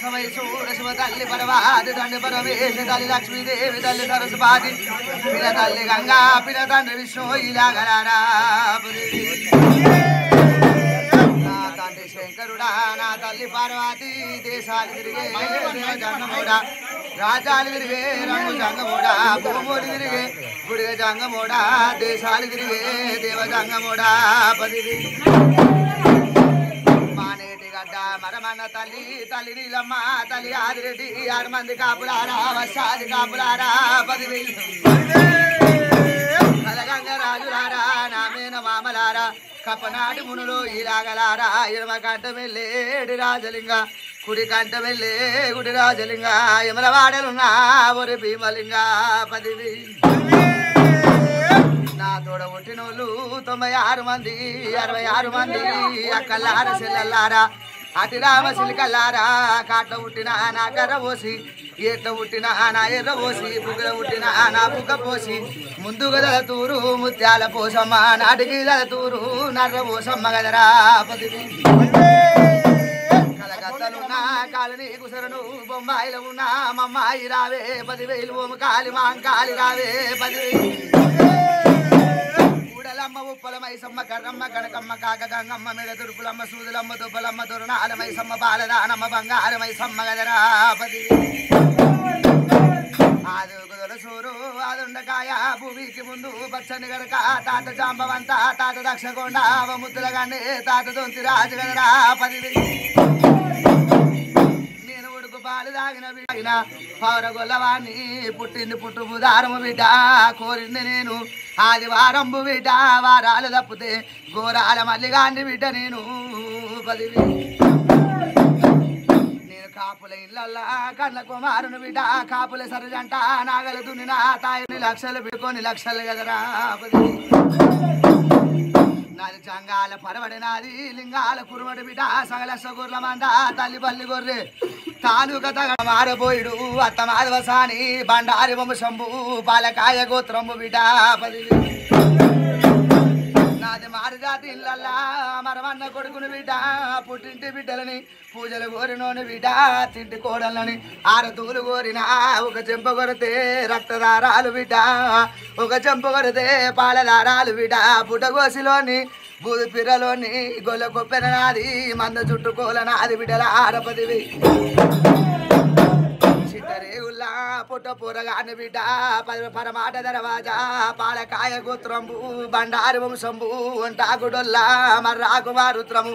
సమయ సూర శివ తల్లి పరవాది తండ్రి పరమేశ తల్లి లక్ష్మీదేవి తల్లి సరస్వతి పిన తల్లి గంగా పిన తండ్రి విష్ణు ఇలాగలారా నా తండ్రి శంకరుడా నా తల్లి పార్వతి దేశాలు తిరిగే జంగమోడా రాజాలు తిరిగే రంగు జంగమోడా భూములు తిరిగే గుడిగ జంగమోడా దేశాలు తిరిగే దేవ జంగమోడా పదివి మానేటి గడ్డ మరమన్న తల్లి తల్లి నీలమ్మ తల్లి ఆదిరెడ్డి 6 మంది కాపులారా వర్షాది కాపులారా పదివి కలగంగ రాజులారా నామేన మామలారా కపనాటి మునులు ఇలాగలారా ఎడమ కంట వెళ్ళేడి రాజలింగ కుడి కంట వెళ్ళే గుడి రాజలింగ యమలవాడలున్నా ఒరి భీమలింగ పదివి నా తోడ పుట్టినోళ్ళు 96 మంది 66 మంది అక్కల్లార చెల్లెల్లారా అతి రామ సిలికల్లారా కాట్ల పుట్టిన నా కర్ర పోసి ఏట్ల పుట్టిన నా ఎర్ర పోసి బుగ్గల పుట్టిన నా బుగ్గ పోసి ముందుగా దళతూరు ముత్యాల పోసమ్మ నాటికి దళతూరు నర్ర పోసమ్మ గదరా పదివి కలకత్తలున్నా కాలని కుసరను బొంబాయిలో ఉన్నా మమ్మాయి రావే 10,000 ఓము కాలి మాంకాలి రావే 10,000 ఉడలమ్మ ఉప్పల మైసమ్మ కర్రమ్మ కనకమ్మ కాక గంగమ్మ మెడ తురుపులమ్మ సూదులమ్మ దుబ్బలమ్మ దురణాల మైసమ్మ బాలదానమ్మ బంగార మైసమ్మ గదరా పదివి ఆదుగుదల సూరు ఆదుండకాయ భూమికి ముందు పచ్చని గడక తాత జాంబవంత తాత దక్షకొండ ముద్దులగానే తాత దొంతి రాజు గదరా పదివి నేను ఉడుకు పాలు తాగిన బిడ్డ పౌరగొల్లవాణ్ణి పుట్టింది పుట్టు బుధారము బిడ్డ కోరింది నేను ఆదివారంబు బిడ్డ వారాలు తప్పితే ఘోరాల మల్లిగాండి బిడ్డ నేను పదివి నేను కాపుల ఇళ్ళల్లా కన్న కుమారుని బిడ్డ కాపుల సరజంట నాగల దున్నిన తాయిని లక్షలు పెట్టుకొని లక్షలు గదరా పదివి నాది జంగాల పరవడి నాది లింగాల కురుమడి బిడ్డ సగల సగుర్ల మంద తల్లి బల్లి గొర్రె తాలూక తగ మారబోయుడు అత్త మాధవసాని బండారి వంశంబు పాలకాయ గోత్రంబు బిడ్డ పదివి నాది మారుజాతి ఇళ్ళల్లా మరమన్న కొడుకుని బిడ్డ పుట్టింటి బిడ్డలని పూజలు కోరినోని బిడ్డ తింటి కోడలని 6 తూలు కోరిన ఒక చెంప కొడితే రక్తదారాలు బిడ్డ ఒక చెంప కొడితే పాలదారాలు బిడ్డ పుట్టగోసిలోని బూది పిర్రలోని గొల్ల కొప్పెన నాది మంద చుట్టుకోల నాది బిడ్డల 6 చిట్టరేగుల్లా పుట్ట పూరగాని బిడ్డ పరమాట దరవాజా పాలకాయ గోత్రంబు బండారి వంశంబు వంటాకుడొల్లా మర్రాకు మారుత్రము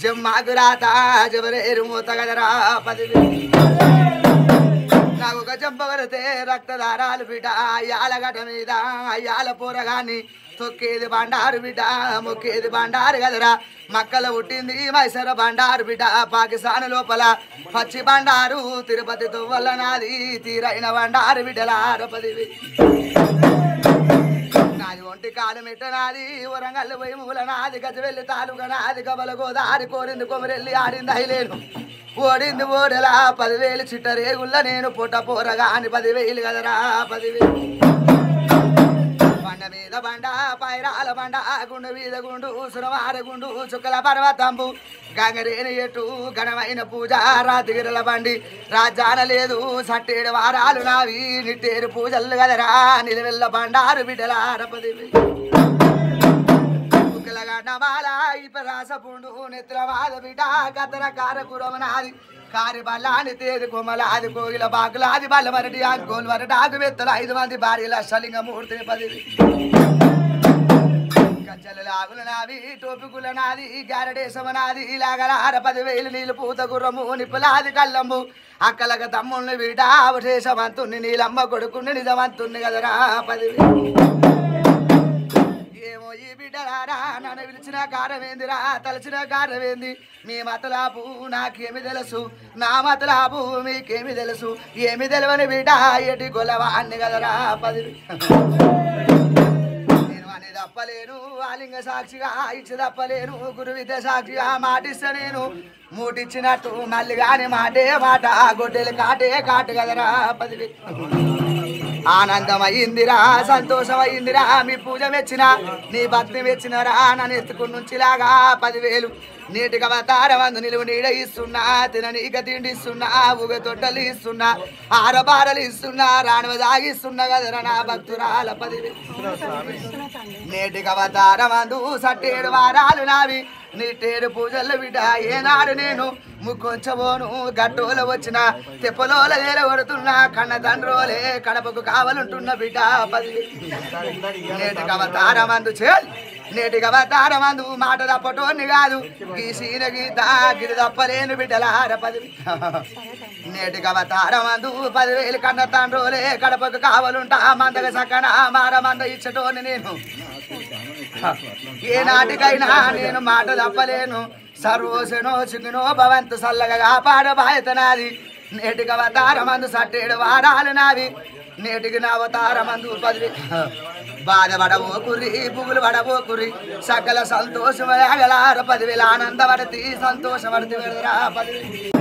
జమ్మాకు రాత జవరేరు మూత గదరా పదివి నాకు ఒక చెంపగలితే రక్తదారాలు బిడ్డ అయ్యాల గట మీద అయ్యాల పూరగాని తొక్కేది బండారు బిడ్డ మొక్కేది బండారు గదరా మక్కల పుట్టింది మైసర బండారు బిడ్డ పాకిస్తాన్ లోపల పచ్చి బండారు తిరుపతి తువ్వల నాది తీరైన బండారు బిడ్డల 6 నాది ఒంటి కాలు మెట్ట నాది వరంగల్ పోయి మూల నాది గజవెల్లి తాలూక నాది కబల గోదారి కోరింది కొమరెల్లి ఆడింది అయిలేను ఓడింది ఓడలా 10,000 చిట్టరేగుళ్ళ నేను పుట్ట పోరగా అని 10,000 గదరా 10,000 బండ మీద బండ పైరాల బండ గుండు మీద గుండు సురవార గుండు చుక్కల పర్వతంబు గంగరేని ఎటు ఘనమైన పూజ రాతిగిరల బండి రాజాన లేదు సట్టేడు వారాలు నావి నిట్టేరు పూజలు గదరా నిలవెల్ల బండారు బిడ్డల 6 నమాల ఇపరాస పుండు నెత్రవాద బిడ్డ కతర కారకురమనాది కారి బల్లాని తేది కొమలాది కోగిల బాకులాది బల్ల వరటి అంకోలు వరటి ఆకు వెత్తలు 5 మంది భార్యల శలింగ మూర్తిని 10 గజ్జల లాగుల నావి టోపికుల నాది గారడేశమ నాది ఇలాగల 10,000 నీళ్ళు పూత గుర్రము నిప్పులాది కళ్ళంబు అక్కలక తమ్ముణ్ణి బిడ్డ అవశేషవంతుణ్ణి నీలమ్మ కొడుకుని నిజవంతుణ్ణి గదరా 10,000 ఏమో ఈ బిడ్డలారా నన్ను పిలిచిన కారమేందిరా తలచిన కారమేంది మీ మతలాపు నాకేమి తెలుసు నా మతలాపు మీకేమి తెలుసు ఏమి తెలియని బిడ్డ ఎటి గొలవాన్ని కదరా 10 నేను అని తప్పలేను ఆలింగ సాక్షిగా ఇచ్చి తప్పలేను గురు విద్య సాక్షిగా మాటిస్తా నేను మూటిచ్చినట్టు మళ్ళీ కానీ మాటే మాట గొడ్డెలు కాటే కాటు కదరా 10 ఆనందమైందిరా సంతోషమైందిరా మీ పూజ మెచ్చిన నీ భక్తి మెచ్చినరా నన్ను ఎత్తుకుని నుంచిలాగా 10,000 నీటికి అవతారమందు నిలువు నీడ ఇస్తున్నా తిననీక తిండి ఇస్తున్నా ఊగ తొట్టలు ఇస్తున్నా ఆరబారలు ఇస్తున్నా రాణవ దాగిస్తున్నా కదరా నా భక్తురాల 10,000 నేటికి అవతారమందు 7 వారాలు నావి నీటేడు పూజలు బిడ్డ ఏనాడు నేను ముక్కొంచబోను గట్టోల వచ్చిన తెప్పలోల కొడుతున్నా కన్న తండ్రోలే కడపకు కావాలంటున్న బిడ్డ 10,000 నేటికి అవతారమందు నేటికి అవతారమందు మాట తప్పటోని కాదు గీసిన గీత గిరి తప్పలేను బిడ్డలార 10,000 నేటికి అవతారమందు 10,000 కన్న తండ్రోలే కడపకు కావాలంటా మందగ సక్కన మార మంద ఇచ్చటోని నేను ఏ నాటికైనా నేను మాట తప్పలేను సర్వోసనో చిగునో భవంతు సల్లగా కాపాడ బాయతనాది నేటికి అవతారమందు 7 వారాలు నావి నేటికి నా అవతారమందు 10,000 బాధపడబోకుర్రి పువ్వులు పడబోకుర్రి సకల సంతోషమగలార 10,000 ఆనందపడతి సంతోషపడితే 10,000